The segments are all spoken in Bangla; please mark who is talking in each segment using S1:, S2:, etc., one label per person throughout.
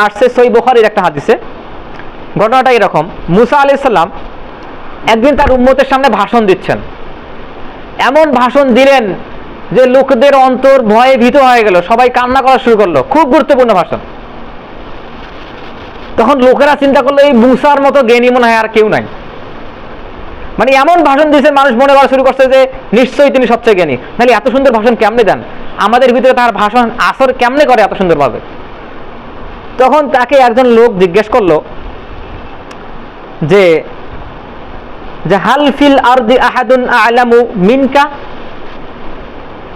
S1: আসছে সহিহ বুখারীর একটা হাদিসে। ঘটনাটা এরকম, মুসা আলাইহিস সালাম একদিন তার উম্মতের সামনে ভাষণ দিচ্ছেন। এমন ভাষণ দিলেন যে লোকদের অন্তর ভয়ে ভীত হয়ে গেল, সবাই কান্না করা শুরু করলো। খুব গুরুত্বপূর্ণ ভাষণ। তখন লোকেরা চিন্তা করলো এই মুসার মতো জ্ঞানী মনে হয় আর কেউ নাই। মানে এমন ভাষণ দিয়েছেন, মানুষ মনে করা শুরু করছে যে নিশ্চয়ই তিনি সবচেয়ে জ্ঞানী। নাহলে এত সুন্দর ভাষণ কেমনে দেন, আমাদের ভিতরে তার ভাষণ আসর কেমনে করে এত সুন্দরভাবে। তখন তাকে একজন লোক জিজ্ঞেস করলো যে হাল ফিল আরদি আহাদুন আ'লামু মিনকা,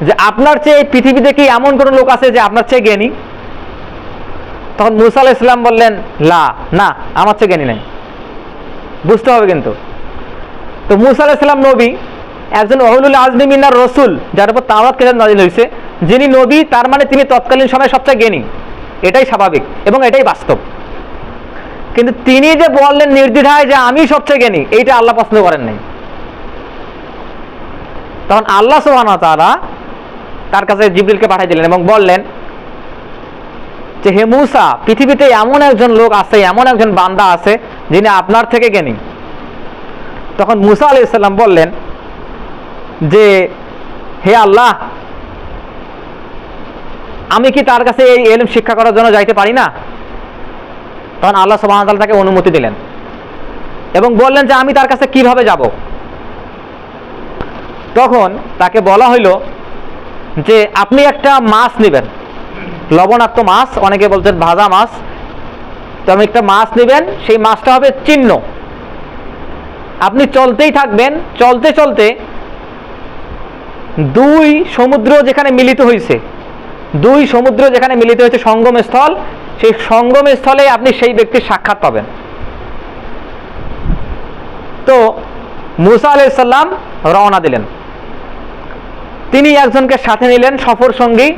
S1: যে আপনার চেয়ে পৃথিবীতে কি এমন কোন লোক আছে যে আপনার চেয়ে জ্ঞানী? তখন মুসা আলাইহিস সালাম বললেন, লা, না, আমার চেয়ে জ্ঞানী নাই। বুঝতে হবে কিন্তু। তো মুসা আলাইহিস সালাম নবী, একজন উলুল আজমি মিনার রাসূল, যার উপর তাওরাত কিতাব নাযিল হয়েছে, যিনি নবী, তার মানে তিনি তৎকালীন সময়ে সবচেয়ে জ্ঞানী। এটাই স্বাভাবিক এবং এটাই বাস্তব। কিন্তু তিনি যে বললেন নির্দ্বিধায় যে আমি সবচেয়ে জ্ঞানী, এইটা আল্লাহ পছন্দ করেন নাই। তখন আল্লাহ সুবহানাহু ওয়া তাআলা তার কাছে জিবরিলকে পাঠিয়ে দিলেন এবং বললেন যে হে মুসা, পৃথিবীতে এমন একজন লোক আছে, এমন একজন বান্দা আছে যিনি আপনার থেকে জ্ঞানী। তখন মুসা আলাইহিস সালাম বললেন যে হে আল্লাহ, আমি কি তার কাছে এই ইলম শিক্ষা করার জন্য যাইতে পারি না? তখন আল্লাহ সুবহানাহু ওয়া তাআলা তাকে অনুমতি দিলেন এবং বললেন যে আমি তার কাছে কিভাবে যাব। তখন তাকে বলা হইল যে আপনি একটা মাছ নেবেন, লবণাক্ত মাছ, অনেকে বলছেন ভাজা মাছ। তো আপনি একটা মাছ নেবেন, সেই মাছটা হবে চিহ্ন। আপনি চলতেই থাকবেন, চলতে চলতে দুই সমুদ্র যেখানে মিলিত হয়েছে, সঙ্গম স্থল, সেই সঙ্গম স্থলে আপনি সেই ব্যক্তির সাক্ষাৎ পাবেন। তো মুসা আলাইহিস সালাম রওনা দিলেন। তিনি একজনকে সাথে নিলেন সফর সঙ্গী।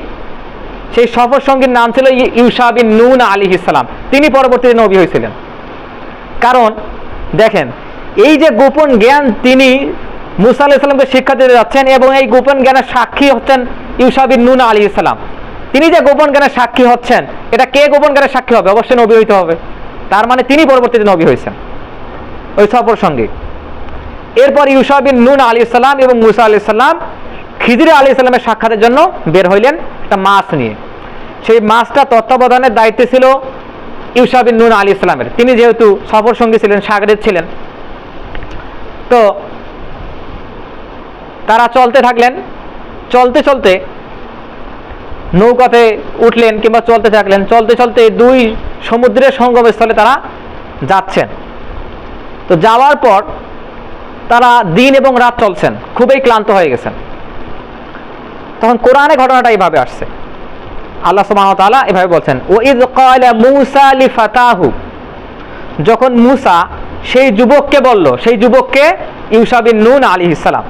S1: সেই সফর সঙ্গীর নাম ছিল ইউশা বিন নুন আলাইহিস সালাম। তিনি পরবর্তীতে নবী হয়েছিলেন। কারণ দেখেন, এই যে গোপন জ্ঞান তিনি মুসা আলাইহিস সালামকে শিক্ষা দিতে যাচ্ছেন এবং এই গোপন জ্ঞানের সাক্ষী হচ্ছেন ইউশা বিন নুন আলাইহিস সালাম। তিনি যে গোপন জ্ঞানের সাক্ষী হচ্ছেন, এটা কে গোপন জ্ঞানের সাক্ষী হবে? অবশ্যই নবী হইতে হবে। তার মানে তিনি পরবর্তীতে নবী হয়েছেন, ওই সফর সঙ্গী। এরপর ইউশা বিন নুন আলাইহিস সালাম এবং মুসা আলাইহিস সালাম খিজির আলাইহিস সালামের সাক্ষাতের জন্য বের হইলেন একটা মাছ নিয়ে। সেই মাছটা তত্ত্বাবধানের দায়িত্বে ছিল ইউশা বিন নুন আলাইহিস সালামের। তিনি যেহেতু সফর সঙ্গী ছিলেন, সাগরেদ ছিলেন। তো তারা চলতে থাকলেন। চলতে চলতে নৌকাতে উঠলেন কিংবা চলতে থাকলেন। চলতে চলতে দুই সমুদ্রের সঙ্গম স্থলে তারা যাচ্ছেন। তো যাওয়ার পর তারা দিন এবং রাত চলছেন, খুবই ক্লান্ত হয়ে গেছেন। তখন কোরআনে ঘটনাটা এইভাবে আসছে। আল্লাহ সুবহানাহু ওয়া তাআলা এভাবে বলছেন, ওয়াইয ক্বালা মূসা লিফাতাহু, যখন মূসা সেই যুবককে বলল, সেই যুবককে ইউশা বিন নুন আলাইহিস সালাম।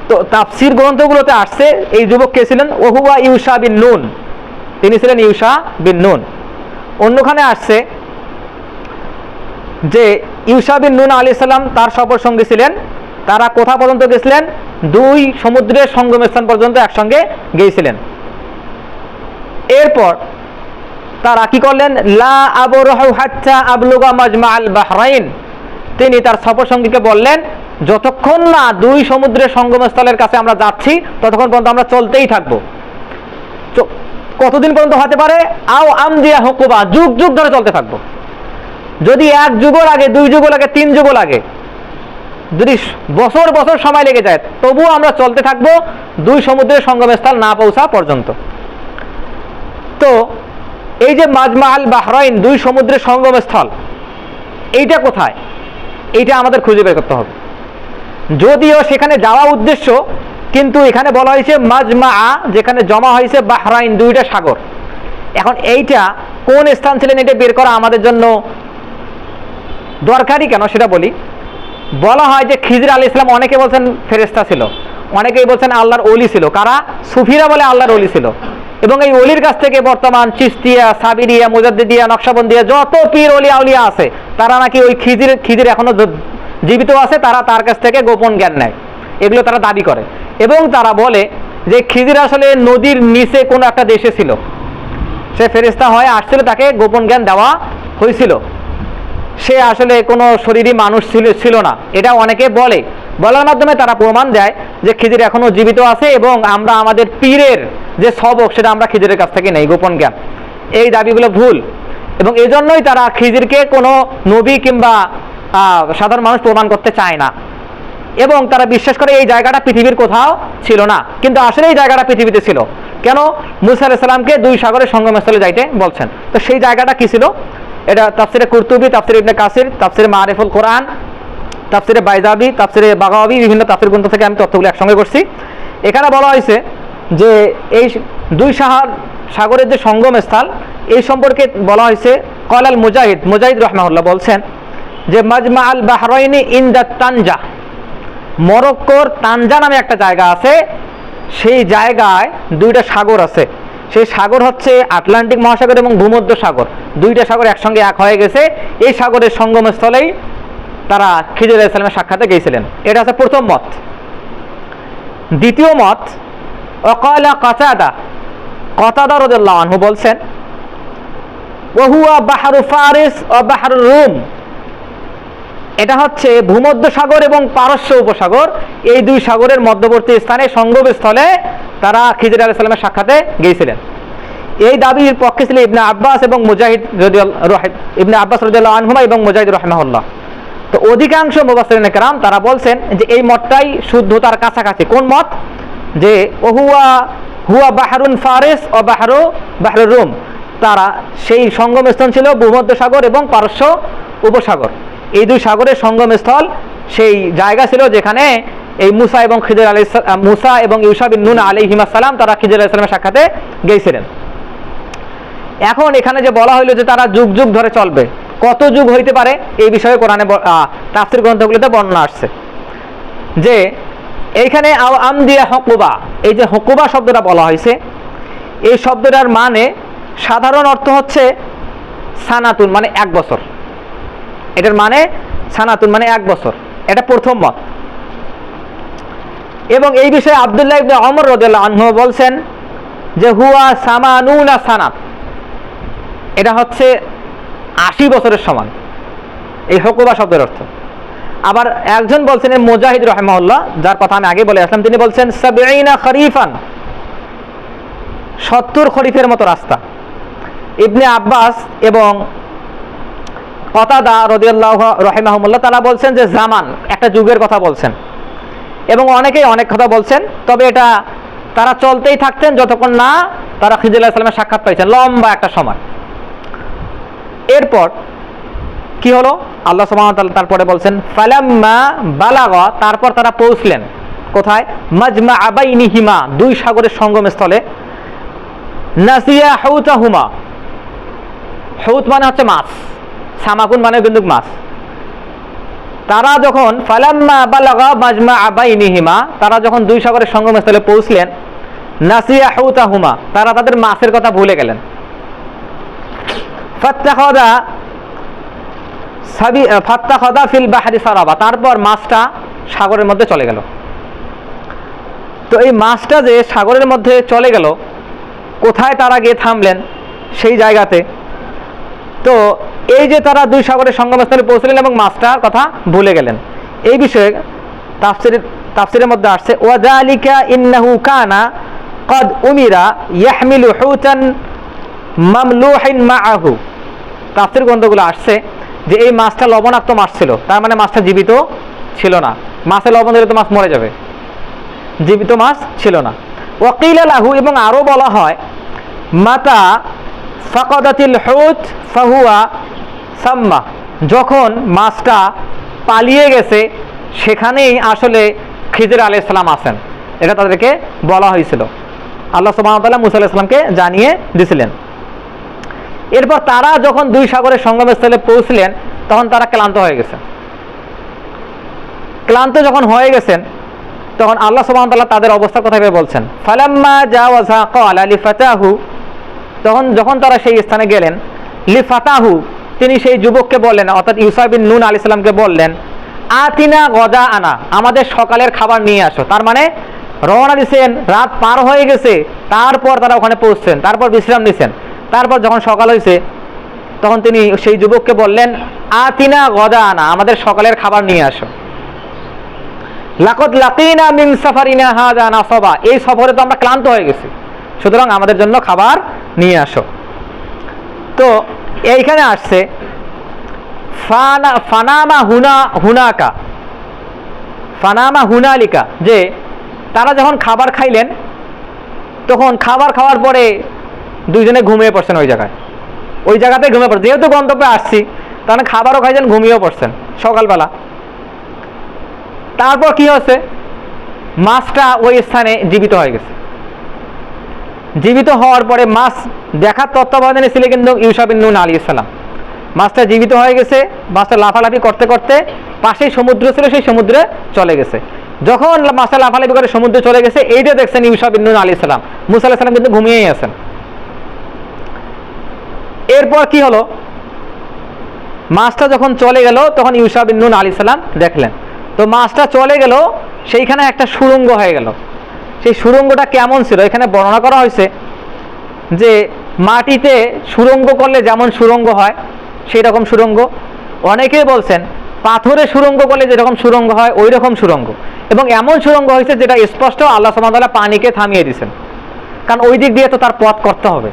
S1: তো তাফসীর গ্রন্থগুলোতে আসছে এই যুবক কে ছিলেন? ওহুয়া ইউশা বিন নুন, তিনি ছিলেন ইউশা বিন নুন। অন্যখানে আসছে যে ইউশা বিন নুন আলাইহিস সালাম তার সফর সঙ্গী ছিলেন। তারা কোথা পর্যন্ত গেছিলেন? দুই সমুদ্রের সঙ্গম স্থান পর্যন্ত একসঙ্গে গিয়েছিলেন। এরপর তারা কি করলেন? লা আবরাহু হাত্তা আবলুগা মাজমাআল বাহরাইন, তিনি তার সফর সঙ্গীকে বললেন যতক্ষণ না দুই সমুদ্রের সঙ্গম স্থলের কাছে আমরা যাচ্ছি ততক্ষণ পর্যন্ত আমরা চলতেই থাকবো। কতদিন পর্যন্ত হতে পারে? আও আমদিয়া হুকুবা, যুগ যুগ ধরে চলতে থাকবো। যদি এক যুগ লাগে, দুই যুগ লাগে, তিন যুগ লাগে, যদি বছর বছর সময় লেগে যায়, তবুও আমরা চলতে থাকবো দুই সমুদ্রের সঙ্গম স্থল না পৌঁছা পর্যন্ত। তো এই যে মাজমাআল বাহরাইন, দুই সমুদ্রের সঙ্গম স্থল, এইটা কোথায়? এইটা আমাদের খুঁজে বের করতে হবে। যদিও সেখানে যাওয়া উদ্দেশ্য, কিন্তু এখানে বলা হয়েছে মাজমা, যেখানে জমা হয়েছে বাহরাইন, দুইটা সাগর। এখন এইটা কোন স্থান ছিলেন এটা বের করা আমাদের জন্য দরকারি কেন সেটা বলি। বলা হয় যে খিজির আলাইহিস সালাম, অনেকে বলছেন ফেরেশতা ছিল, অনেকেই বলছেন আল্লাহর ওলি ছিল। কারা? সুফিরা বলে আল্লাহর ওলি ছিল। এবং এই ওলির কাছ থেকে বর্তমান চিশতিয়া, সাবিরিয়া, মুজাদ্দিদিয়া, নকশবন্দিয়া যত পীর ওলি আউলিয়া আছে, তারা নাকি ওই খিজির এখনো জীবিত আছে, তারা তার কাছ থেকে গোপন জ্ঞান নেয়, এগুলো তারা দাবি করে। এবং তারা বলে যে খিজির আসলে নদীর নিচে কোনো একটা দেশে ছিল, সে ফেরেশতা হয়ে আসছিল, তাকে গোপন জ্ঞান দেওয়া হয়েছিল। সে আসলে কোনো শরীরী মানুষ ছিল না, এটা অনেকে বলার মাধ্যমে তারা প্রমাণ দেয় যে খিজির এখনো জীবিত আছে এবং আমরা আমাদের পীরের যে সবক সেটা আমরা খিজিরের কাছ থেকে নেই, গোপন জ্ঞান। এই দাবিগুলো ভুল এবং এজন্যই তারা খিজিরকে কোনো নবী কিংবা সাধারণ মানুষ প্রমাণ করতে চায় না এবং তারা বিশ্বাস করে এই জায়গাটা পৃথিবীর কোথাও ছিল না, কিন্তু আসলে এই জায়গাটা পৃথিবীতে ছিল। কেন? মুসা আলাইহিস সালামকে দুই সাগরের সঙ্গমস্থলে যাইতে বলছেন, তো সেই জায়গাটা কি ছিল? এটা তাফসিরে কুরতুবী, তাফসিরে ইবনে কাসির, তাফসিরে মারিফুল কোরআন, তাফসিরে বাইজাবি, তাফসিরে বাগাবি, বিভিন্ন তাফসির গ্রন্থ থেকে আমি তথ্যগুলো একসঙ্গে করছি। এখানে বলা হয়েছে যে এই দুই সাগরের যে সঙ্গম স্থল, এই সম্পর্কে বলা হয়েছে কলাল মুজাহিদ রহমাহুল্লাহ বলছেন যে মাজমা আল বাহরাইনি ইনদা তানজা, মরক্কোর তানজা নামে একটা জায়গা আছে, সেই জায়গায় দুইটা সাগর আছে। সেই সাগর হচ্ছে আটলান্টিক মহাসাগর এবং ভূমধ্য সাগর, দুইটা সাগর একসঙ্গে এক হয়ে গেছে। এই সাগরের সঙ্গমস্থলেই তারা খিজির আলাইহিস সালামের সাক্ষাতে গিয়েছিলেন। এটা হচ্ছে প্রথম মত। দ্বিতীয় মত, ওয়াকালা কাতাদা রাদিয়াল্লাহু আনহু বলছেন ওয়া হুয়া বাহরু ফারিস ওয়া বাহরুর রুম, এটা হচ্ছে ভূমধ্য সাগর এবং পারস্য উপসাগর, এই দুই সাগরের মধ্যবর্তী স্থানে সঙ্গমস্থলে তারা খিজির আলাইহিস সালামের সাক্ষাতে গিয়েছিলেন। এই দাবির পক্ষে ছিলেন ইবনে আব্বাস এবং মুজাহিদ রাদিয়াল্লাহু আনহুমা এবং মুজাহিদ রাহিমাহুল্লাহ। তো অধিকাংশ মুফাসসিরিনে কেরাম তারা বলছেন যে এই মতটাই শুদ্ধতার কাছাকাছি। কোন মত? যে হুয়া বাহরুন ফারিস ও বাহরুর রুম, তারা সেই সঙ্গমস্থল ছিল ভূমধ্য সাগর এবং পারস্য উপসাগর, এই দুই সাগরের সঙ্গমস্থল সেই জায়গা ছিল যেখানে এই মুসা এবং ইউশা বিন নুন আলাইহিমা সালাম তারা খিজির আলাইহিস সালামের সাক্ষাতে গিয়েছিলেন। এখন এখানে যে বলা হইলো যে তারা যুগ যুগ ধরে চলবে, কত যুগ হইতে পারে এই বিষয়ে কোরআনে তাফসীর গ্রন্থগুলোতে বর্ণনা আসছে যে এইখানে আমদিয়া হুকুবা, এই যে হুকুবা শব্দটা বলা হয়েছে, এই শব্দটার মানে সাধারণ অর্থ হচ্ছে সানাতুন মানে 1 বছর। এটার মানে সানাতুন মানে 1 বছর, এটা প্রথম মত। এবং এই বিষয়ে আব্দুল্লাহ ইবনে ওমর রাদিয়াল্লাহু আনহু বলছেন যে হুয়া সামানুনা সানাত, এটা হচ্ছে 80 বছরের সমান, এই হুকুবা শব্দের অর্থ। আবার একজন বলছেন মুজাহিদ রাহিমাহুল্লাহ, যার কথা আমি আগে বলে আসলাম, তিনি বলছেন সাবঈনা খরিফান, 70 খরিফের মতো রাস্তা। ইবনে আব্বাস এবং কাতাদা রাদিয়াল্লাহু রাহিমাহুল্লাহ তারা বলছেন যে জামান, একটা যুগের কথা বলছেন, এবং অনেকেই অনেক কথা বলছেন। তবে এটা তারা চলতেই থাকতেন যতক্ষণ না তারা খিজির আলাইহিস সালামের সাক্ষাৎ পাইছেন, লম্বা একটা সময়। এরপর কি হলো? আল্লাহ সুবহানাহু ওয়া তাআলা তারপরে বলছেন ফালাম্মা বালাগা, তারপর তারা পৌঁছলেন কোথায়? মাজমা আবাইনিহিমা, দুই সাগরের সঙ্গমস্থলে। নাসিয়া হুতাহুমা, হুত মানে হচ্ছে মাছ, সামাকুন মানে কিন্তু মাছ। তারা যখন ফালাম্মা বালাগা মাজমা আবাইনিহিমা, তারা যখন দুই সাগরের সঙ্গমস্থলে পৌঁছলেন, নাসিয়া হুতাহুমা, তারা তাদের মাছের কথা ভুলে গেলেন। ফাত্তাখাদা ফিল বাহরি সারাবা, তারপর মাছটা সাগরের মধ্যে চলে গেল। তো এই মাছটা যে সাগরের মধ্যে চলে গেল, কোথায় তারা গিয়ে থামলেন? সেই জায়গাতে। তো এই যে তারা দুই সাগরের সঙ্গমস্থলে পৌঁছলেন এবং মাছটার কথা ভুলে গেলেন, এই বিষয়ে তাফসিরের মধ্যে আসছে ওয়াযালিকা ইন্নাহু কানা ক্বাদ উমিরা ইয়াহমিলু হুতান মামলুহিন মাআহু। তাফসির গ্রন্থগুলো আসছে যে এই মাছটা লবণাক্ত মাছ ছিল, তার মানে মাছটা জীবিত ছিল না। মাছে লবণ দিলে তো মাছ মরে যাবে, জীবিত মাছ ছিল না। ওয়াকিলা লাহু, এবং আরও বলা হয় মাতা ফাকাদাতিল হুত ফাহুয়া সাম্মা, যখন মাছটা পালিয়ে গেছে সেখানেই আসলে খিজির আলাইহিস সালাম আছেন, এটা তাদেরকে বলা হয়েছিল। আল্লাহ সুবহানাহু ওয়া তাআলা মুসা আলাইহিস সালামকে জানিয়ে দিয়েছিলেন। এরপর তারা যখন দুই সাগরের সঙ্গমস্থলে পৌঁছলেন তখন তারা ক্লান্ত হয়ে গেছেন। ক্লান্ত যখন হয়ে গেছেন তখন আল্লাহ সুবহানাহু ওয়া তাআলা তাদের অবস্থার কথা ভেবে বলছেন ফালাম্মা জাওয়াজা ক্বালা লিফাতাহু, তখন যখন তারা সেই স্থানে গেলেন, লিফাতাহু তিনি সেই যুবককে বললেন, অর্থাৎ ইউসা বিন নুন আলাইহিস সালামকে বললেন আতিনা গদা আনা, আমাদের সকালের খাবার নিয়ে আসো। তার মানে রওনা দিয়েছেন, রাত পার হয়ে গেছে, তারপর তারা ওখানে পৌঁছছেন, তারপর বিশ্রাম নিছেন। তারপর যখন সকাল হয়েছে তখন তিনি সেই যুবককে বললেন, আতিনা গদানা, আমাদের সকালের খাবার নিয়ে আসো। লাকাদ লাকিনা মিন সাফারিনা হাযা নাসাবা, এই সফরে তো আমরা ক্লান্ত হয়ে গেছি, সুতরাং আমাদের জন্য খাবার নিয়ে আসো। তো এইখানে আসছে ফানামা হুনাকা ফানামা হুনালিকা, যে তারা যখন খাবার খাইলেন তখন খাবার খাওয়ার পরে দুইজনে ঘুমিয়ে পড়ছেন ওই জায়গাতে ঘুমিয়ে পড়ছেন। যেহেতু গন্তব্যে আসছি তাহলে খাবারও খাইছেন, ঘুমিয়েও পড়ছেন সকালবেলা। তারপর কি হচ্ছে, মাছটা ওই স্থানে জীবিত হয়ে গেছে। জীবিত হওয়ার পরে মাছ দেখার তত্ত্বাবধানে ছিল কিন্তু ইউসা বিন নুন আলাইহিস সালাম। মাছটা জীবিত হয়ে গেছে, মাছটা লাফালাফি করতে করতে পাশেই সমুদ্র ছিল, সেই সমুদ্রে চলে গেছে। যখন মাছটা লাফালাফি করে সমুদ্রে চলে গেছে, এইটা দেখছেন ইউসা বিন নুন আলাইহিস সালাম। মুসা আলাইহিস সালাম কিন্তু ঘুমিয়েই আছেন। এরপর কি হলো, মাছটা যখন চলে গেল তখন ইউসা বিন নুন আলাইহিস সালাম দেখলেন, তো মাছটা চলে গেল, সেইখানে একটা সুড়ঙ্গ হয়ে গেল। সেই সুড়ঙ্গটা কেমন ছিল এখানে বর্ণনা করা হয়েছে যে মাটিতে সুড়ঙ্গ করলে যেমন সুড়ঙ্গ হয় সেই রকম সুড়ঙ্গ, অনেকেই বলছেন পাথরে সুড়ঙ্গ করলে যেরকম সুড়ঙ্গ হয় ওই রকম সুড়ঙ্গ, এবং এমন সুড়ঙ্গ হয়েছে যেটা স্পষ্ট আল্লাহ সুবহানাহু ওয়া তাআলা পানিকে থামিয়ে দিয়েছেন, কারণ ওই দিক দিয়ে তো তার পথ করতে হবে।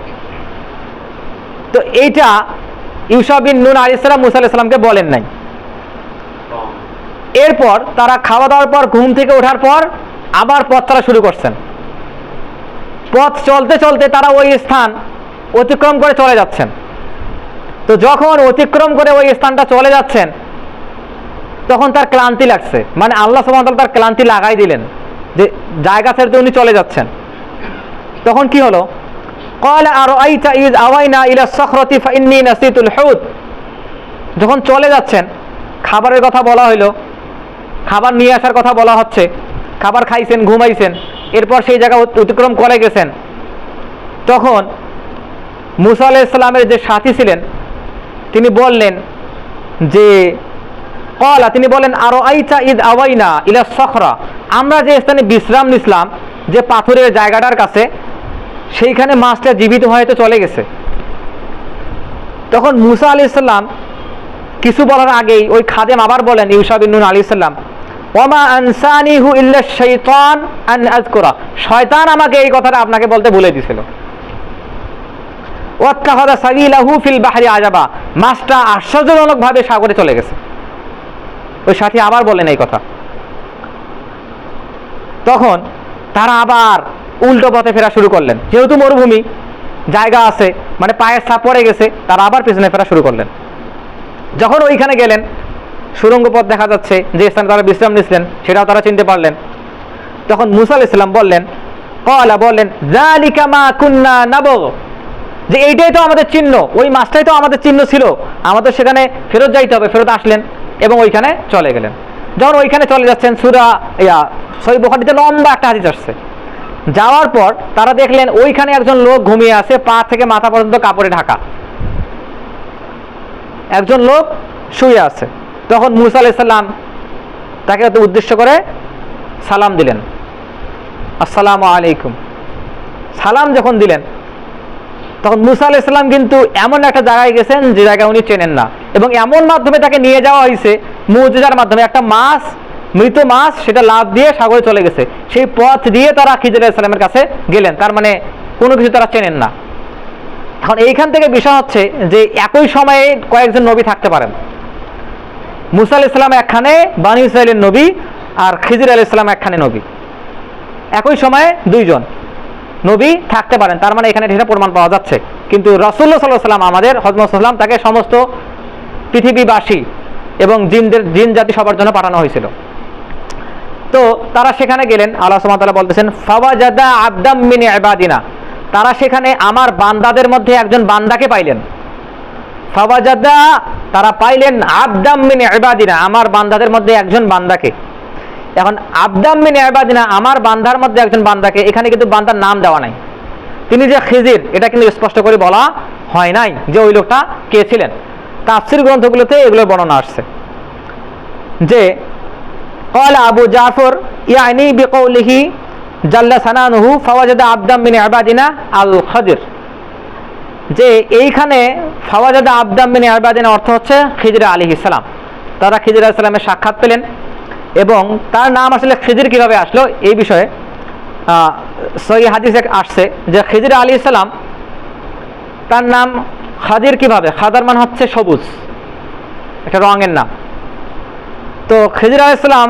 S1: তো এইটা ইউসা বিন নুন আলাইহিস সালাম মুসা আলাইহিস সালামকে বলেন নাই। এরপর তারা খাওয়া দাওয়ার পর ঘুম থেকে ওঠার পর আবার পথ চলা শুরু করছেন। পথ চলতে চলতে তারা ওই স্থান অতিক্রম করে চলে যাচ্ছেন। তো যখন অতিক্রম করে ওই স্থানটা চলে যাচ্ছেন তখন তার ক্লান্তি লাগছে, মানে আল্লাহ সুবহানাহু ওয়া তাআলা তার ক্লান্তি লাগাই দিলেন যে জায়গা ছেড়ে উনি চলে যাচ্ছেন। তখন কি হলো, ক্বালা আরাআইতা ইয আওয়াইনা ইলা সাখরাতি ফাইন্নী নাসিতুল হুত, যখন চলে যাচ্ছেন খাবারের কথা বলা হইলো, খাবার নিয়ে আসার কথা বলা হচ্ছে, খাবার খাইছেন, ঘুমাইছেন, এরপর সেই জায়গা অতিক্রম করে গেছেন। তখন মুসা আলাইহিস সালামের যে সাথী ছিলেন তিনি বললেন যে তিনি বলেন আরাআইতা ইয আওয়াইনা ইলা সাখরা, আমরা যে স্থানে বিশ্রাম নিছিলাম যে পাথরের জায়গাটার কাছে, সেইখানে মাছটা জীবিত হয়ে চলে গেছে। তখন মুসা আলাইহিস সালাম কিছু বলার আগেই ওই খাদেম আবার বলেন ইউসা বিন নুন আলাইহিস সালাম, ওয়ামা আনসানিহু ইল্লা শাইতান আন আযকুরা, শয়তান আমাকে এই কথাটা আপনাকে বলতে ভুলে দিয়েছিল। ওয়াত্তাখাযা সাবিলাহু ফিল বাহরি আজাবা, মাছটা আশ্চর্যজনকভাবে সাগরে চলে গেছে। ওই সাথী আবার বলেন এই কথা। তখন তারা আবার উল্টো পথে ফেরা শুরু করলেন, যেহেতু মরুভূমি জায়গা আছে, মানে পায়ের ছাপ পড়ে গেছে, তারা আবার পেছনে ফেরা শুরু করলেন। যখন ওইখানে গেলেন সুড়ঙ্গ পথ দেখা যাচ্ছে, যে স্থানে তারা বিশ্রাম নিয়েছিলেন সেটাও তারা চিনতে পারলেন। তখন মুসা আলাইহিস সালাম বললেন যালিকা মা কুন্না নাবগু, যে এইটাই তো আমাদের চিহ্ন, ওই মাছটাই তো আমাদের চিহ্ন ছিল, আমাদের সেখানে ফেরত যাইতে হবে। ফেরত আসলেন এবং ওইখানে চলে গেলেন। যখন ওইখানে চলে যাচ্ছেন, সহিহ বুখারীতে লম্বা একটা হাদিস আসছে। যাওয়ার পর তারা দেখলেন ওইখানে একজন লোক ঘুমিয়ে আছে, পা থেকে মাথা পর্যন্ত কাপড়ে ঢাকা একজন লোক শুয়ে আছে। তখন মুসা আলাইহিস সালাম তাকে উদ্দেশ্য করে সালাম দিলেন, আসসালামু আলাইকুম। সালাম যখন দিলেন তখন মুসা আলাইহিস সালাম কিন্তু এমন একটা জায়গায় গেছেন যে জায়গা উনি চেনেন না, এবং এমন মাধ্যমে তাকে নিয়ে যাওয়া হয়েছে মুজিজার মাধ্যমে। একটা মাছ, মৃত মাছ, সেটা লাফ দিয়ে সাগরে চলে গেছে, সেই পথ দিয়ে তারা খিজির আলাইহিস সালামের কাছে গেলেন, তার মানে কোনো কিছু তারা চেনেন না। এখন এইখান থেকে বিষয় হচ্ছে যে একই সময়ে কয়েকজন নবী থাকতে পারেন। মুসা আলাইহিস সালাম একখানে বনী ইসরাইলের নবী, আর খিজির আলাইহিস সালাম একখানে নবী, একই সময়ে দুইজন নবী থাকতে পারেন, তার মানে এখানে এটা প্রমাণ পাওয়া যাচ্ছে। কিন্তু রাসূলুল্লাহ সাল্লাল্লাহু আলাইহি ওয়াসাল্লাম, আমাদের হযরত মুহাম্মদ সাল্লাল্লাহু আলাইহি ওয়াসাল্লাম, তাকে সমস্ত পৃথিবীবাসী এবং জিন জাতি সবার জন্য পাঠানো হয়েছিল। তো তারা সেখানে গেলেন, আল্লাহ সুবহানাহু ওয়া তাআলা বলতেছেন ফাওয়াজাদা আবদাম মিন ইবাদিনা, তারা সেখানে আমার বান্দাদের মধ্যে একজন বান্দাকে পাইলেন। ফাওয়াজাদা, তারা পাইলেন আবদাম মিন ইবাদিনা, আমার বান্দাদের মধ্যে একজন বান্দাকে। এখন আবদাম মিন ইবাদিনা, আমার বান্দার মধ্যে একজন বান্দাকে, এখানে কিন্তু বান্দার নাম দেওয়া নাই। তিনি যে খিজির এটা কিন্তু স্পষ্ট করে বলা হয় নাই যে ওই লোকটা কে ছিলেন। তাফসীর গ্রন্থগুলোতে এগুলো বর্ণনা আসছে যে ক্বালা আবু জাফর ইয়ানি বিকাউলিহি জাল্লা সানানুহু ফাওয়াজাদা আবদাম মিন ইবাদিনা আল খাদির, যে এইখানে ফাওয়াজাদা আবদাম মিন ইবাদিনা অর্থ হচ্ছে খিজির আলাইহিস সালাম। তারা খিজির আলাইহিস সালামের সাক্ষাৎ পেলেন, এবং তার নাম আসলে খিজির কিভাবে আসলো এই বিষয়ে সহিহ হাদিসে আসছে যে খিজির আলাইহিস সালাম তার নাম খাদির কিভাবে, খাদার মানে হচ্ছে সবুজ, একটা রঙের নাম। তো খিজির আলাইহিস সালাম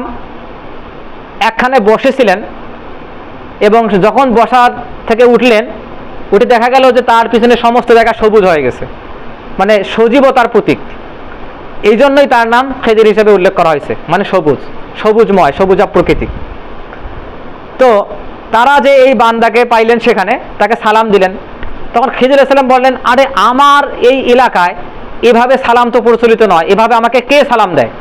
S1: একখানে বসেছিলেন, এবং যখন বসার থেকে উঠলেন, উঠে দেখা গেল যে তার পিছনে সমস্ত জায়গা সবুজ হয়ে গেছে, মানে সজীবতার প্রতীক। এই জন্যই তার নাম খিজির হিসেবে উল্লেখ করা হয়েছে, মানে সবুজ, সবুজময়, সবুজা প্রকৃতি। তো তারা যে এই বান্দাকে পাইলেন সেখানে, তাকে সালাম দিলেন। তখন খিজির আলাইহিস সালাম বললেন, আরে আমার এই এলাকায় এভাবে সালাম তো প্রচলিত নয়, এভাবে আমাকে কে সালাম দেয়?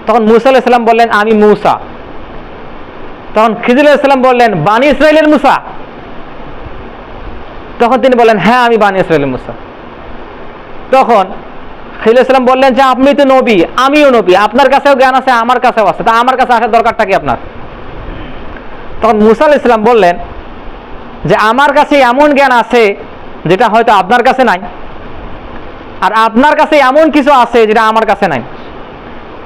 S1: তখন মুসা আলাইহিস সালাম বললেন, আমি মুসা। তখন খিজির আলাইহিস সালাম বললেন, বানি ইসরাইলের মুসা? তখন তিনি বললেন, হ্যাঁ আমি বানি ইসরাইলের মুসা। তখন খিজির আলাইহিস সালাম বললেন যে আপনি তো নবী, আমিও নবী, আপনার কাছেও জ্ঞান আছে, আমার কাছেও আছে, তা আমার কাছে আসার দরকারটা কি আপনার? তখন মুসা আলাইহিস সালাম বললেন যে আমার কাছে এমন জ্ঞান আছে যেটা হয়তো আপনার কাছে নাই, আর আপনার কাছে এমন কিছু আছে যেটা আমার কাছে নাই।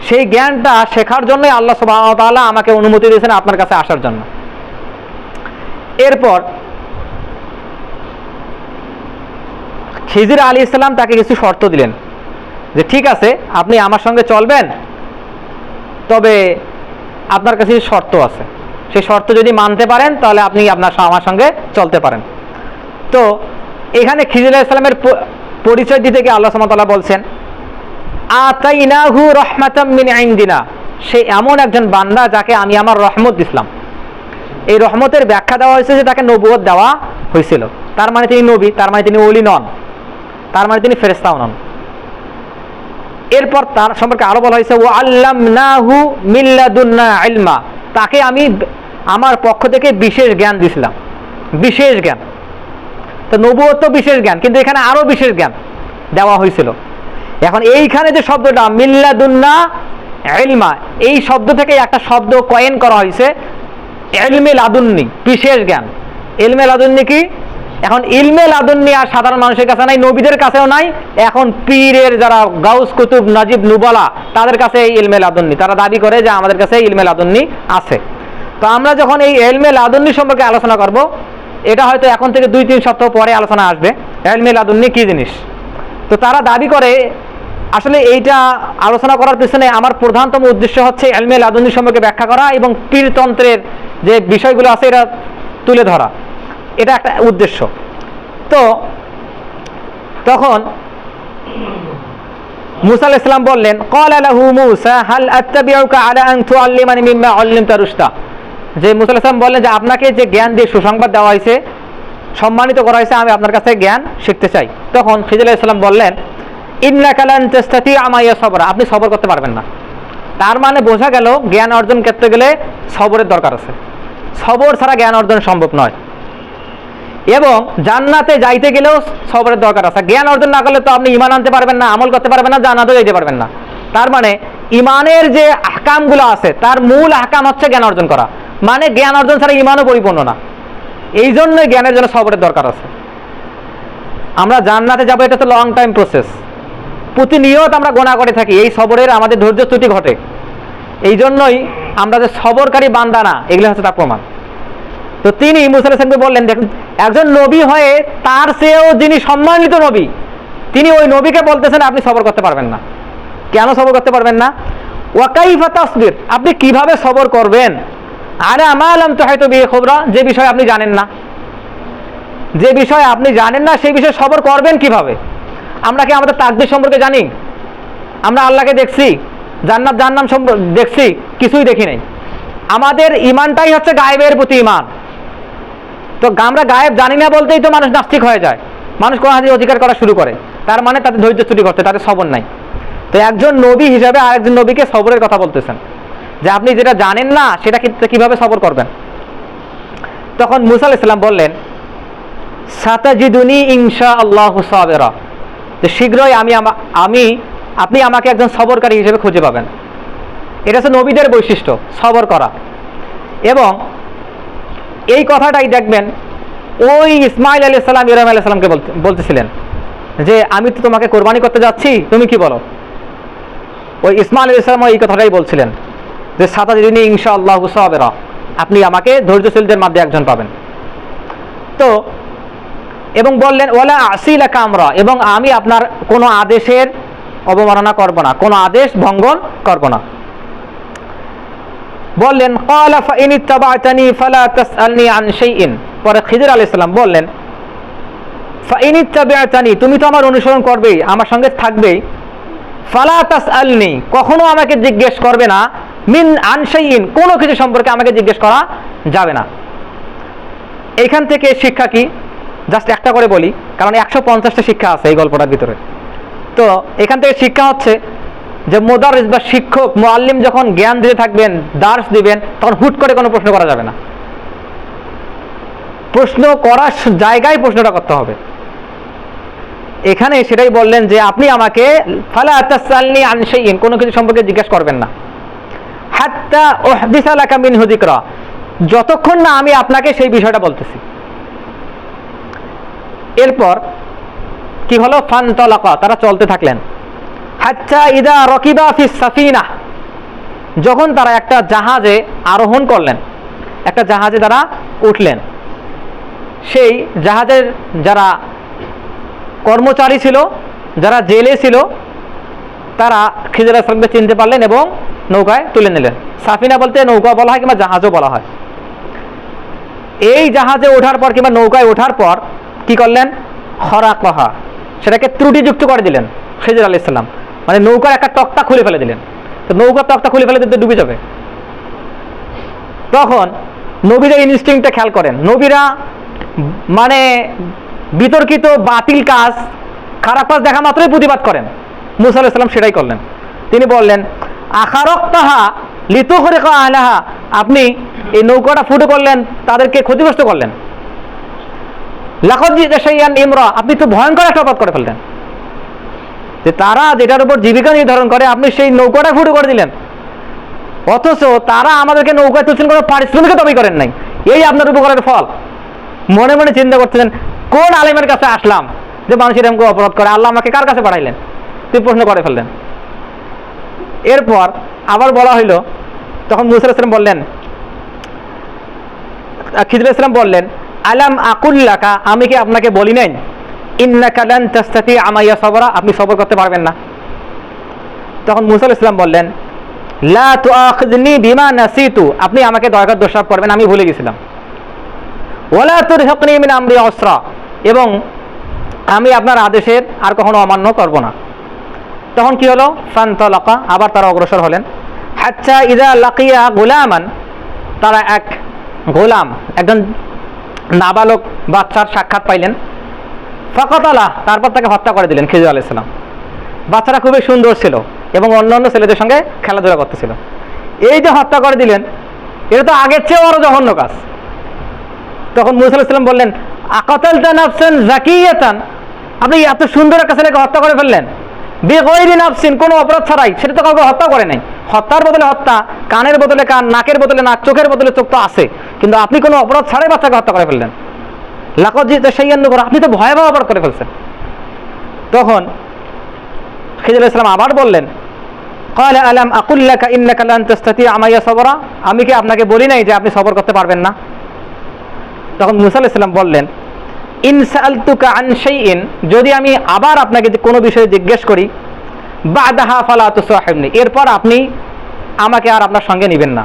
S1: সেই জ্ঞানটা শেখার জন্যই আল্লাহ সুবহানাহু ওয়া তাআলা আমাকে অনুমতি দিয়েছেন আপনার কাছে আসার জন্য। এরপর খিজির আলাইহিস সালাম তাকে কিছু শর্ত দিলেন যে ঠিক আছে আপনি আমার সঙ্গে চলবেন, তবে আপনার কাছে শর্ত আছে, সেই শর্ত যদি মানতে পারেন তাহলে আপনি আমার সঙ্গে চলতে পারেন। তো এখানে খিজির আলাইহিস সালামের পরিচয় দিতে গিয়ে আল্লাহ সুবহানাহু ওয়া তাআলা বলছেন, আতাইনাহু রাহমাতাম মিন ইনদিনা, সে এমন একজন বান্দা যাকে আমি আমার রহমত দিলাম। এই রহমতের ব্যাখ্যা দেওয়া হয়েছে যে তাকে নবুয়ত দেওয়া হয়েছিল, তার মানে তিনি নবী, তার মানে তিনি ওলি নন, তার মানে তিনি ফেরেশতাও নন। এরপর তার সম্পর্কে আরো বলা হয়েছে, ওয়া আল্লামনাহু মিন লাদুন্না ইলমা, তাকে আমি আমার পক্ষ থেকে বিশেষ জ্ঞান দিয়েছিলাম, বিশেষ জ্ঞান। তো নবুয়ত তো বিশেষ জ্ঞান, কিন্তু এখানে আরো বিশেষ জ্ঞান দেওয়া হয়েছিল। এখন এইখানে যে শব্দটা মিন লাদুন্না ইলমা, এই শব্দ থেকে একটা শব্দ কয়েন করা হয়েছে, ইলমে লাদুন্নি, বিশেষ জ্ঞান। ইলমে লাদুন্নি কি? এখন ইলমে লাদুন্নি আর সাধারণ মানুষের কাছে নাই, নবীদের কাছেও নাই, এখন পীরের যারা গাউস কুতুব নাজিব নুবালা তাদের কাছে এই ইলমে লাদুন্নি, তারা দাবি করে যে আমাদের কাছে ইলমে লাদুন্নি আছে। তো আমরা যখন এই ইলমে লাদুন্নি সম্পর্কে আলোচনা করব, এটা হয়তো এখন থেকে 2-3 সপ্তাহ পরে আলোচনা আসবে ইলমে লাদুন্নি কি জিনিস। তো তারা দাবি করে, আসলে এইটা আলোচনা করার পিছনে আমার প্রধানতম উদ্দেশ্য হচ্ছে ইলমে লাদুন্নি সম্পর্কে ব্যাখ্যা করা এবং পীরতন্ত্রের যে বিষয়গুলো আছে এটা তুলে ধরা, এটা একটা উদ্দেশ্য। তো তখন মুসা আলাইহিস সালাম বললেন, ক্বালা লাহু মুসা হাল আত্তাবিউকা আলা আন তুআল্লিমানি মিম্মা আল্লামতা রুশদা, যে মুসা আলাইহিস সালাম বললেন যে আপনাকে যে জ্ঞান দিয়ে সুসংবাদ দেওয়া হয়েছে, সম্মানিত করা হয়েছে, আমি আপনার কাছে জ্ঞান শিখতে চাই। তখন খিজির আলাইহিস সালাম বললেন, ইন্নাকা লান তাস্তাতিআ মাইয়া সাবরা, আপনি সবর করতে পারবেন না। তার মানে বোঝা গেল জ্ঞান অর্জন করতে গেলে সবরের দরকার আছে, সবর ছাড়া জ্ঞান অর্জন সম্ভব নয়। এবং জান্নাতে যাইতে গেলেও সবরের দরকার আছে। জ্ঞান অর্জন না করলে তো আপনি ঈমান আনতে পারবেন না, আমল করতে পারবেন না, জান্নাতেও যাইতে পারবেন না। তার মানে ঈমানের যে আহকামগুলো আছে তার মূল আহকাম হচ্ছে জ্ঞান অর্জন করা, মানে জ্ঞান অর্জন ছাড়া ঈমানও পরিপূর্ণ না। এই জন্যই জ্ঞানের জন্য সবরের দরকার আছে। আমরা জান্নাতে যাবো, এটা তো লং টাইম প্রসেস, প্রতিনিয়ত আমরা গোনা করে থাকি, এই সবরের আমাদের ধৈর্য ত্রুটি ঘটে। এই জন্যই আমরা যে সবরকারী বান্দা না, এগুলো হচ্ছে তার প্রমাণ। তো তিনি মুসা আলাইহিস সালামকে বললেন, দেখুন একজন নবী হয়ে তার চেয়েও যিনি সম্মানিত নবী, তিনি ওই নবীকে বলতেছেন আপনি সবর করতে পারবেন না। কেন সবর করতে পারবেন না? ওয়া কাইফা তাসবির, আপনি কিভাবে সবর করবেন? আলা মা লাম তুহিতু বিহি খুবরা, যে বিষয় আপনি জানেন না, যে বিষয় আপনি জানেন না সেই বিষয়ে সবর করবেন কিভাবে? আমরা কি আমাদের তাকদীর সম্পর্কে জানি? আমরা আল্লাহকে দেখছি, জান্নাত জাহান্নাম দেখছি? কিছুই দেখি নাই। আমাদের ঈমানটাই হচ্ছে গায়েবের প্রতি ঈমান। তো আমরা গায়েব জানি না বলতেই তো মানুষ নাস্তিক হয়ে যায়, মানুষ কোরআন হাদিস অধিকার করা শুরু করে, তার মানে তাদের ধৈর্য ত্রুটি করতে, তাদের সবর নাই। তো একজন নবী হিসাবে আরেকজন নবীকে সবরের কথা বলতেছেন, যে আপনি যেটা জানেন না সেটা কিভাবে সবর করবেন। তখন মুসা আলাইহিস সালাম বললেন, সাতাজিদুনি ইনশাআল্লাহু সাবিরা, যে শীঘ্রই আপনি আমাকে একজন সবরকারী হিসেবে খুঁজে পাবেন। এটা হচ্ছে নবীদের বৈশিষ্ট্য, সবর করা। এবং এই কথাটাই দেখবেন ওই ইসমাইল আলাইহিস সালাম ইব্রাহিম আলাইহিস সালামকে বলতেছিলেন যে আমি তো তোমাকে কোরবানি করতে যাচ্ছি, তুমি কি বলো? ওই ইসমাইল আলাইহিস সালাম এই কথাটাই বলছিলেন যে সাতাজিদিনী ইনশাআল্লাহু সাবিরা, আপনি আমাকে ধৈর্যশীলদের মধ্যে একজন পাবেন। তো এবং বললেন ওয়ালা আসিলাকা আমরা, এবং আমি আপনার কোনো আদেশের অবমাননা করব না, কোনো আদেশ ভঙ্গন করব না। বললেন ক্বালা ফাইন ইত্তাবা'তানি ফালা তাসআলনি আন শাইইন, পরে খিজির আলাইহিস সালাম বললেন ফাইন ইত্তাবা'তানি, তুমি তো আমার অনুসরণ করবেই, আমার সঙ্গে থাকবেই, ফালা তাসআলনি, কখনো আমাকে জিজ্ঞেস করবে না, মিন আন শাইইন, কোনো কিছু সম্পর্কে আমাকে জিজ্ঞেস করা যাবে না। এইখান থেকে শিক্ষা কি, জাস্ট একটা করে বলি, কারণ 150টা শিক্ষা আছে এই গল্পটার ভিতরে। তো এখান থেকে শিক্ষা হচ্ছে যে মুদাররিস বা শিক্ষক মুআল্লিম যখন জ্ঞান দিতে থাকবেন, দার্স দিবেন, তখন হুট করে কোনো প্রশ্ন করা যাবে না। প্রশ্ন করার জায়গায় প্রশ্নটা করতে হবে। এখানে সেটাই বললেন যে আপনি আমাকে ফালা তাসআলনি আন শাইইন, কোনো কিছু সম্পর্কে জিজ্ঞেস করবেন না, হাত্তা উহদিসা লাকা মিনহু যিকরা, যতক্ষণ না আমি আপনাকে সেই বিষয়টা বলতেছি। এরপর কি হলো, ফানতালাকা, তারা চলতে থাকলেন, হাত্তা ইদা রাকিবা ফিস সাফিনা, যখন তারা একটা জাহাজে আরোহণ করলেন, একটা জাহাজে তারা উঠলেন, সেই জাহাজের যারা কর্মচারী ছিল, যারা জেলে ছিল, তারা খিজির আলাইহিস সালামকে চিনতে পারলেন এবং নৌকায় তুলে নিলেন। সাফিনা বলতে নৌকা বলা হয় কিংবা জাহাজও বলা হয়। এই জাহাজে ওঠার পর কিংবা নৌকায় ওঠার পর কি করলেন, খরাকহা, সেটাকে ত্রুটিযুক্ত করে দিলেন খিজির আলাইহিস সালাম, মানে নৌকার একটা তক্তা খুলে ফেলে দিলেন। তো নৌকার তক্তা খুলে ফেলে দিতে ডুবে যাবে। তখন নবীরা ইনস্টিংক্টটা খেয়াল করেন, নবীরা মানে বিতর্কিত বাতিল কাজ, খারাপ কাজ দেখা মাত্রই প্রতিবাদ করেন। মুসা আলাইহিস সালাম সেটাই করলেন। তিনি বললেন আখারাক্তাহা লিতুগরিকা আহলাহা, আপনি এই নৌকাটা ফুটো করলেন, তাদেরকে ক্ষতিগ্রস্ত করলেন। লাকাদ জিতা শাইআন ইমরা, আপনি তো ভয়ঙ্কর একটা অপরাধ করে ফেললেন, যে তারা যেটার উপর জীবিকা নির্ধারণ করে আপনি সেই নৌকাটা ফুটো করে দিলেন, অথচ তারা আমাদেরকে নৌকায় তুলছেন, কোনো পারিশ্রমিকও দাবি করেন নাই, এই আপনার উপকারের ফল। মনে মনে চিন্তা করতেছেন কোন আলেমের কাছে আসলাম যে মানুষ এরকম অপরাধ করে, আল্লাহ আমাকে কার কাছে পাঠাইলেন, তুই প্রশ্ন করে ফেললেন। এরপর আবার বলা হইল, তখন মুসা আলাইহিস সালাম বললেন, খিজির আলাইহিস সালাম বললেন আলাম আকুল লাকা, আমি কি আপনাকে বলি নাই ইন্নাকা লান তাসতাতি আমাইয়া সাবরা, আপনি সবর করতে পারবেন না। তখন মুসা আলাইহিস সালাম বললেন লা তুআখিযনি বিমা নাসিতু, আপনি আমাকে দয়া করে দোষারোপ করবেন, আমি ভুলে গেছিলাম। ওয়ালা তুরহিকনি মিন আমরি উসরা, এবং আমি আপনার আদেশের আর কখনো অমান্য করব না। তখন কি হলো, ফানতালাকা, আবার তারা অগ্রসর হলেন। হাত্তা ইযা লাকিয়া গুলামান, তারা এক গোলাম, একজন নাবালক বাচ্চার সাক্ষাৎ পাইলেন। ফাকাতালা, তারপর তাকে হত্যা করে দিলেন খিজির আলাইহিস সালাম। বাচ্চাটা খুবই সুন্দর ছিল এবং অন্যান্য ছেলেদের সঙ্গে খেলাধুলা করতেছিল। এই যে হত্যা করে দিলেন, এটা তো আগের চেয়েও আরো জঘন্য কাজ। তখন মুসা আলাইহিস সালাম বললেন আকাতালতা নাফসান যাকিয়াতান, আপনি এত সুন্দর একটা ছেলেকে হত্যা করে ফেললেন, বেগয়রি নাফসিন, কোনো অপরাধ ছাড়াই, সেটা তো কাউকে হত্যা করে নাই। হত্যার বদলে হত্যা, কানের বদলে কান, নাকের বদলে নাক, চোখের বদলে চোখ তো আছে, কিন্তু আপনি কোনো অপরাধ ছাড়াই বাচ্চাকে হত্যা করে ফেললেন। লাকাদ জিতা শাইআন নুকরা, আপনি তো ভয়াবহ অপরাধ করে ফেলছেন। তখন খিজির আলাইহিস সালাম আবার বললেন ক্বালা আলাম আকুল লাকা ইন্নাকা লান তাসতাতি আমাইয়া সাবরা, আমি কি আপনাকে বলি নাই যে আপনি সবর করতে পারবেন না? তখন মুসা আলাইহিস সালাম বললেন ইন সাআলতুকা আন শাইইন, যদি আমি আবার আপনাকে কোনো বিষয়ে জিজ্ঞেস করি, বাদাহা ফালা তুসাহিবনি, এরপর আপনি আমাকে আর আপনার সঙ্গে নেবেন না।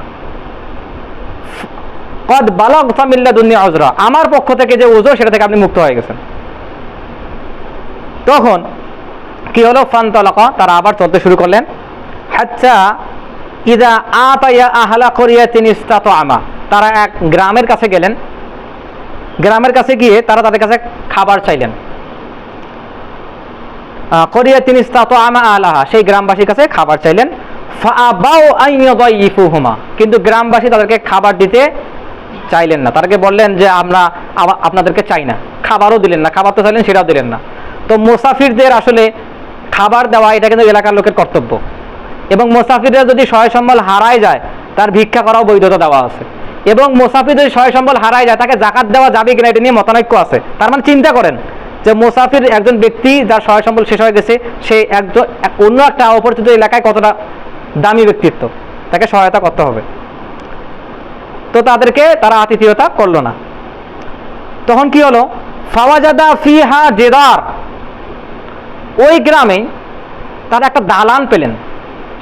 S1: কদ বালাগতা মিন লাদুন্নি উযরা, আমার পক্ষ থেকে যে উযর সেটা থেকে আপনি মুক্ত হয়ে গেছেন। তখন কি হলো, ফানতালাকা, তারা আবার চলতে শুরু করলেন। হাত্তা ইযা আতায়া আহলা ক্বরিয়াতিন ইসতাতআমা, তারা এক গ্রামের কাছে গেলেন। গ্রামের কাছে গিয়ে তারা তাদের কাছে খাবার চাইলেন। ক্বরিয়াতিন ইসতাতআমা আলাহা, সেই গ্রামবাসীর কাছে খাবার চাইলেন। ফাআবাউ আন ইউদাইফুহুমা, কিন্তু গ্রামবাসী তাদেরকে খাবার দিতে চাইলেন না। তাদেরকে বললেন যে আমরা আপনাদেরকে চাই না, খাবারও দিলেন না, খাবার তো চাইলেন সেটাও দিলেন না। তো মুসাফিরদের আসলে খাবার দেওয়া এটা কিন্তু এলাকার লোকের কর্তব্য, এবং মুসাফিররা যদি সয় সম্বল হারায় যায় তার ভিক্ষা করাও বৈধতা দেওয়া আছে। এবং মুসাফির যদি সয় সম্বল হারায় যায় তাকে জাকাত দেওয়া যাবে কিনা এটা নিয়ে মতানৈক্য আছে। তার মানে চিন্তা করেন যে মুসাফির একজন ব্যক্তি যার সয় সম্বল শেষ হয়ে গেছে, সে একজন অন্য একটা অপরিচিত এলাকায় কতটা দামি ব্যক্তিত্ব, তাকে সহায়তা করতে হবে। তো তাদেরকে তারা আতিথেয়তা করলো না। তখন কি হলো, ফাওয়াজাদা ফিহা জেদার, ওই গ্রামে তারা একটা দালান পেলেন,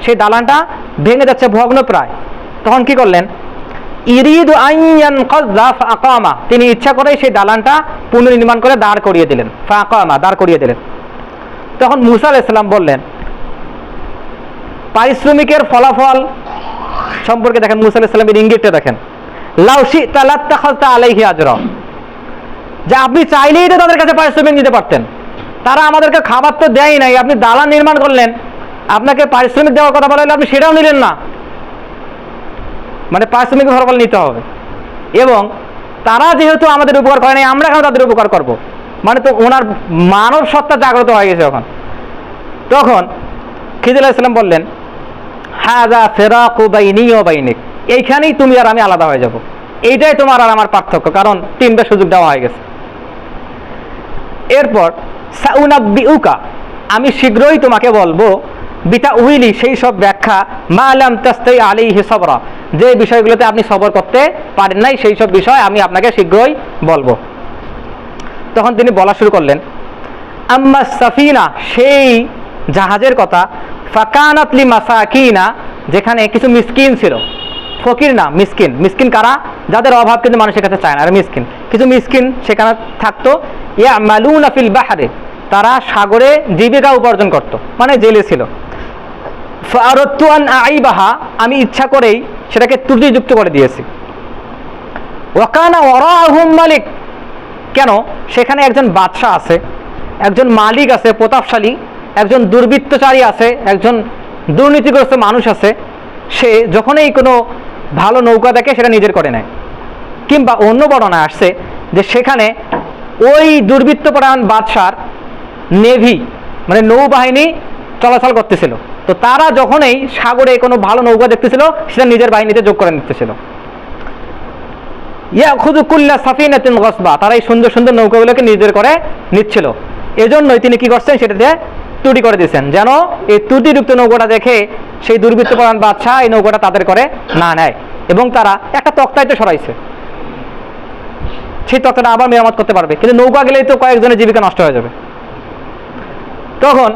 S1: সেই দালানটা ভেঙে যাচ্ছে, ভগ্ন প্রায়। তখন কি করলেন, ইরিদু আইয়ান কাযা ফাআকামা, তিনি ইচ্ছা করে সেই দালানটা পুনর্নির্মাণ করে দাঁড় করিয়ে দিলেন, ফাআকামা দাঁড় করিয়ে দিলেন। তখন মুসা আলাইহিস সালাম বললেন, পারিশ্রমিকের ফলাফল সম্পর্কে দেখেন মুসা আলাইহিস সালামের ইঙ্গিতটা দেখেন, লাউ শি'তা লাত্তাখাযতা আলাইহি আজরা, যে আপনি চাইলেই তো তাদের কাছে পারিশ্রমিক নিতে পারতেন, তারা আমাদেরকে খাবার তো দেয় নাই, আপনি দালান নির্মাণ করলেন, আপনাকে পারিশ্রমিক দেওয়ার কথা বলা হলে আপনি সেটাও নিলেন না। মানে পারিশ্রমিক ফলাফল নিতে হবে, এবং তারা যেহেতু আমাদের উপকার করে নাই, আমরা কেন তাদের উপকার করব, মানে তো ওনার মানব সত্তা জাগ্রত হয়ে গেছে এখন। তখন খিজির আলাইহিস সালাম বললেন, হাযা ফিরাকু বাইনি ওয়া বাইনিক, এইখানেই তুমি আর আমি আলাদা হয়ে যাব, এইটাই তোমার আর আমার পার্থক্য, কারণ তিনটা সুযোগ দেওয়া হয়ে গেছে। এরপর সাউনাব্বিউকা, আমি শীঘ্রই তোমাকে বলবো, বিতাউইলি, সেই সব ব্যাখ্যা, মা লাম তাস্তাই আলাইহি সাবরা, যে বিষয়গুলোতে আপনি সবর করতে পারেন নাই সেই সব বিষয় আমি আপনাকে শীঘ্রই বলবো। তখন তিনি বলা শুরু করলেন, আম্মা সাফিনা, সেই জাহাজের কথা, ফাকানাত লি মাসাকিনা, যেখানে কিছু মিসকিন ছিল, ফকির না মিসকিন। মিসকিন কারা? যাদের অভাব কিন্তু মানুষের কাছে চায় না, আর মিসকিন, কিছু মিসকিন সেখানে থাকতো। ইয়ামালুনা ফিল বাহরে, তারা সাগরে জীবিকা উপার্জন করত, মানে জেলে ছিল। ফারাদতু আন আইবাহা, আমি ইচ্ছা করেই সেটাকে ত্রুটিযুক্ত করে দিয়েছি। ওয়াকানা ওয়ারাহুম মালিক, কেন? সেখানে একজন বাদশা আছে, একজন মালিক আছে প্রতাপশালী, একজন দুর্বৃত্তচারী আছে, একজন দুর্নীতিগ্রস্ত মানুষ আছে। সে যখনই কোনো ভালো নৌকা দেখে সেটা নিজের করে নেয়। কিংবা অন্য বর্ণনায় আসছে যে সেখানে ওই দুর্বৃত্তপরায়ণ বাদশার নেভি, মানে নৌবাহিনী চলাচল করতেছিল। তো তারা যখনই সাগরে কোনো ভালো নৌকা দেখতেছিল সেটা নিজের বাহিনীতে যোগ করে নিতেছিল। ইয়াখুযু কুল্লা সাফিনাতিন গসবা, তারা এই সুন্দর সুন্দর নৌকাগুলোকে নিজের করে নিচ্ছিল। এজন্যই তিনি কি করছেন, সেটাতে ত্রুটি করে দিয়েছেন, যেন এই ত্রুটিযুক্ত নৌকাটা দেখে সেই দুর্বৃত্তপরায়ণ বাদশা এই নৌকাটা তাদের করে না নেয়। এবং তারা একটা তক্তায় তো সরাইছে, সেই তক্তাটা আবার মেরামত করতে পারবে, কিন্তু নৌকা গেলেই তো কয়েকজনের জীবিকা নষ্ট হয়ে যাবে। তখন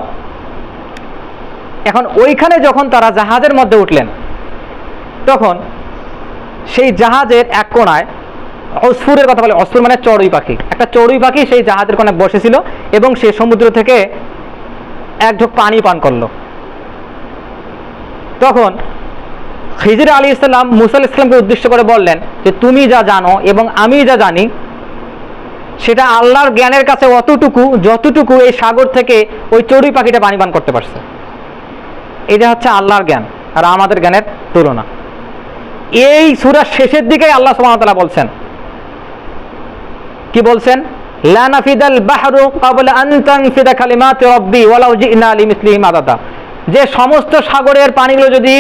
S1: এখন ওইখানে যখন তারা জাহাজের মধ্যে উঠলেন, তখন সেই জাহাজের এক কোণায় অসফুরের কথা বলে, অসফুর মানে চড়ুই পাখি, একটা চড়ুই পাখি সেই জাহাজের কোণায় বসেছিল এবং সে সমুদ্র থেকে এক ঢোক পানি পান করলো। তখন খিজির আলাইহিস সালাম মুসা আলাইহিস সালামকে উদ্দেশ্য করে বললেন যে তুমি যা জানো এবং আমি যা জানি সেটা আল্লাহর জ্ঞানের কাছে অতটুকু যতটুকু এই সাগর থেকে ওই চড়ুই পাখিটা পানি পান করতে পারছে। এটা হচ্ছে আল্লাহর জ্ঞান আর আমাদের জ্ঞানের তুলনা। এই সূরার শেষের দিকে আল্লাহ সুবহানাহু ওয়া তাআলা বলছেন, কি বলছেন? লা নাফিদাল বাহরু ক্বাবলা আন তানফিদা কালিমাতু রাব্বি ওয়ালাউ জি'না লিমিসলিহি মাদাদা, যে সমস্ত সাগরের পানিগুলো যদি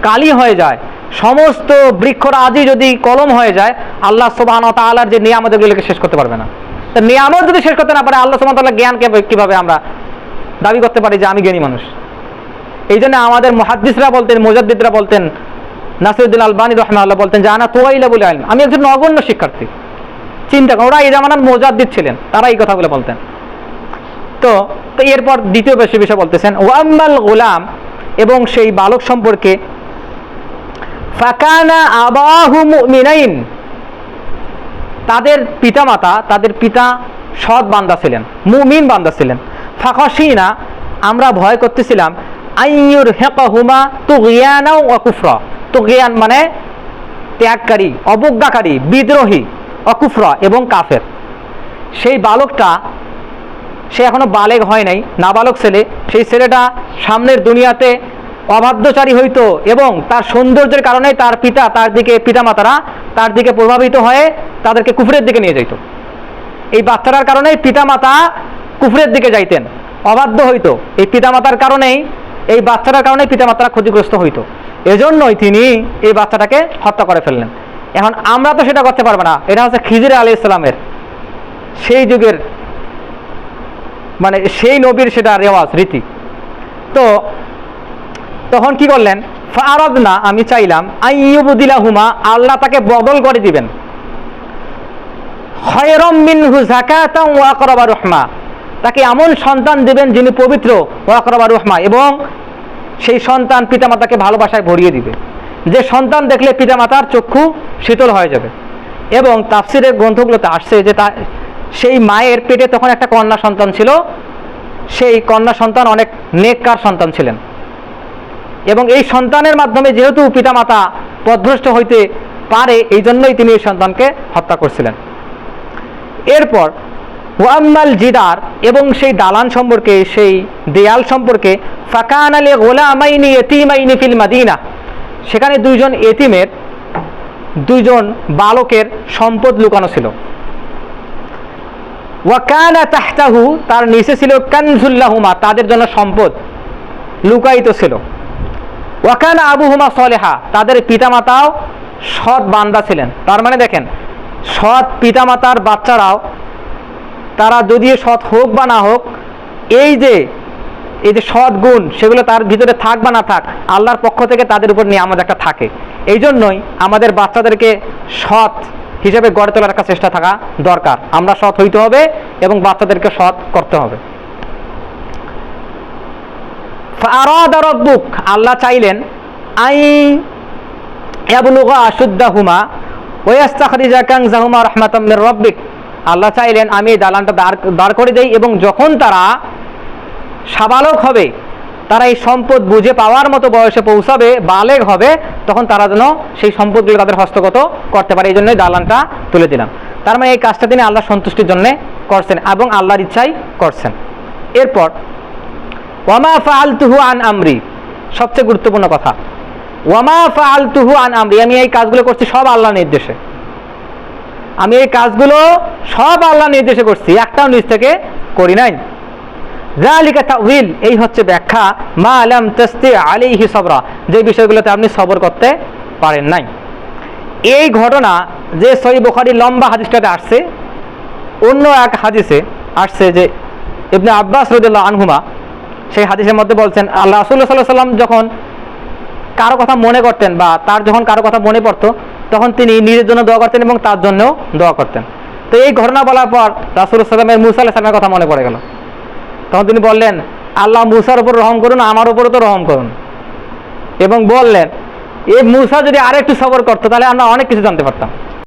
S1: কালি হয়ে যায়, সমস্ত বৃক্ষরাজি যদি কলম হয়ে যায়, আল্লাহ সুবহানাহু ওয়া তাআলার যে নিয়ামতগুলোকে শেষ করতে পারবে না। তো নিয়ামত যদি শেষ করতে না পারে, আল্লাহ সুবহানাহু ওয়া তাআলার জ্ঞানকে কিভাবে আমরা দাবি করতে পারি যে আমি জ্ঞানী মানুষ? এই জন্য আমাদের মুহাদ্দিসরা বলতেন, মুজাদ্দিদরা বলতেন, নাসিরউদ্দিন আলবানী রাহিমাহুল্লাহ বলতেন যে আনা তুওয়াইলা বুল ইলম, আমি একজন নগণ্য শিক্ষার্থী। চিন্তা করো, ওরা এই জামানার মুজাদ্দিদ ছিলেন, তারা এই কথাগুলো বলতেন। তো এরপর দ্বিতীয় বিষয় বলতেছেন, ওয়াম্মাল গুলাম, এবং সেই বালক সম্পর্কে, ফাকানা আবাহু মুমিনাইন, তাদের পিতামাতা, তাদের পিতা সৎ বান্দা ছিলেন, মুমিন বান্দা ছিলেন। ফাখাশিনা, আমরা ভয় করতেছিলাম, আইয়ুর হেকাহুমা তুগিয়ানা ওয়া কুফরা, তুগিয়ান মানে ত্যাগকারী, অবজ্ঞাকারী, বিদ্রোহী, অকুফরা এবং কাফের। সেই বালকটা, সে এখনো বালেগ হয় নাই, নাবালক ছেলে, সেই ছেলেটা সামনের দুনিয়াতে অবাধ্যচারী হইতো এবং তার সৌন্দর্যের কারণে তার পিতা, তার দিকে পিতামাতারা তার দিকে প্রভাবিত হয়ে তাদেরকে কুফরের দিকে নিয়ে যাইত। এই বাচ্চাটার কারণে পিতামাতা কুফরের দিকে যাইতেন, অবাধ্য হইতো। এই পিতামাতার কারণেই, এই বাচ্চাটার কারণে পিতামাতারা ক্ষতিগ্রস্ত হইতো। এজন্যই তিনি এই বাচ্চাটাকে হত্যা করে ফেললেন এখন আমরা তো সেটা করতে পারবো না, এটা হচ্ছে খিজির আলাইহিস সালামের সেই যুগের, মানে সেই নবীর সেটা রেওয়াজ রীতি। তো তখন কি করলেন, ফারাদনা, আমি চাইলাম, আইয়ুবদিলাহুমা, আল্লাহ তাকে বদল করে দিবেন, খায়রাম মিনহু যাকাতান ওয়া আকরাবা রহমা, তাকে এমন সন্তান দিবেন যিনি পবিত্র, ওয়া আকরাবা রহমা, এবং সেই সন্তান পিতামাতাকে ভালোবাসায় ভরিয়ে দিবে, যে সন্তান দেখলে পিতামাতার চক্ষু শীতল হয়ে যাবে। এবং তাফসিরের গ্রন্থগুলোতে আসছে যে সেই মায়ের পেটে তখন একটা কন্যা সন্তান ছিল, সেই কন্যা সন্তান অনেক নেককার সন্তান ছিলেন, এবং এই সন্তানের মাধ্যমে যেহেতু পিতামাতা পথভ্রষ্ট হইতে পারে, এই জন্যই তিনি এই সন্তানকে হত্যা করছিলেন। এরপর ওয়াম্মাল জিদার, এবং সেই দালান সম্পর্কে, সেই দেয়াল সম্পর্কে, ফাকান আলী গোলামাইনি ইয়তীমাইনি ফিল মাদিনা, সেখানে দুইজন এতিমের, দুইজন বালকের সম্পদ লুকানো ছিল। ওয়াকানা তাহতাহু, তার নিচে ছিল কানজুল্লাহুমা, তাদের জন্য সম্পদ লুকায়িত ছিল। ওয়াকানা আবুহুমা সলেহা, তাদের পিতামাতাও সৎ বান্দা ছিলেন। তার মানে দেখেন, সৎ পিতামাতার বাচ্চারাও, তারা যদিও সৎ হোক বা না হোক, এই যে সৎ গুণ, সেগুলো তার ভিতরে থাক বা না থাক, আল্লাহর পক্ষ থেকে তাদের উপর নিয়ামত একটা থাকে। এই জন্যই আমাদের বাচ্চাদেরকে সৎ হিসেবে গড়ে তোলার একটা চেষ্টা থাকা দরকার। আমরা সৎ হইতে হবে এবং বাচ্চাদেরকে সৎ করতে হবে। ফারাদা রাব্বুক, আল্লাহ চাইলেন, আই ইয়াবলুগা আশুদ্দাহুমা ওয়া ইস্তাখরিজা কানজাহুমা রাহমাতাম মির রাব্বিক, আল্লাহ চাইলেন আমি এই দালানটা দাঁড় করে দেই, এবং যখন তারা সাবালক হবে, তারা এই সম্পদ বুঝে পাওয়ার মতো বয়সে পৌঁছাবে, বালেগ হবে, তখন তারা যেন সেই সম্পদগুলো তাদের হস্তগত করতে পারে, এই জন্যই দালানটা তুলে দিলাম। তার মানে এই কাজটা তিনি আল্লাহ সন্তুষ্টির জন্য করছেন এবং আল্লাহর ইচ্ছাই করছেন। এরপর ওয়ামা ফাআলতুহু আন আমরি, সবচেয়ে গুরুত্বপূর্ণ কথা, ওয়ামা ফাআলতুহু আন আমরি, আমি এই কাজগুলো করছি সব আল্লাহর নির্দেশে, আমি এই কাজগুলো সব আল্লাহর নির্দেশে করছি, একটাও নিজ থেকে করি নাই। যালিকা তাউইল, এই হচ্ছে ব্যাখ্যা, মা লাম তাস্তি আলাইহি সবরা, যে বিষয়গুলোতে আপনি সবর করতে পারেন নাই। এই ঘটনা যে সহিহ বুখারী লম্বা হাদিসটাতে আসছে, অন্য এক হাদিসে আসছে যে ইবনে আব্বাস রাদিয়াল্লাহু আনহুমা সেই হাদিসের মধ্যে বলছেন, আল্লাহ রাসূলুল্লাহ সাল্লাল্লাহু আলাইহি ওয়াসাল্লাম যখন কারো কথা মনে করতেন, বা তার যখন কারো কথা মনে পড়তো, তখন তিনি নিজের জন্য দোয়া করতেন এবং তার জন্যও দোয়া করতেন। তো এই ঘটনা বলার পর রাসূলুল্লাহ সাল্লাল্লাহু আলাইহি ওয়াসাল্লামের মুসা আলাইহিস সালামের কথা মনে পড়ে গেল। তখন তিনি বললেন, আল্লাহ মুসার উপর রহম করুন, আমার উপরও তো রহম করুন, এবং বললেন এই মুসা যদি আরেকটু সবর করতো তাহলে আমরা অনেক কিছু জানতে পারতাম।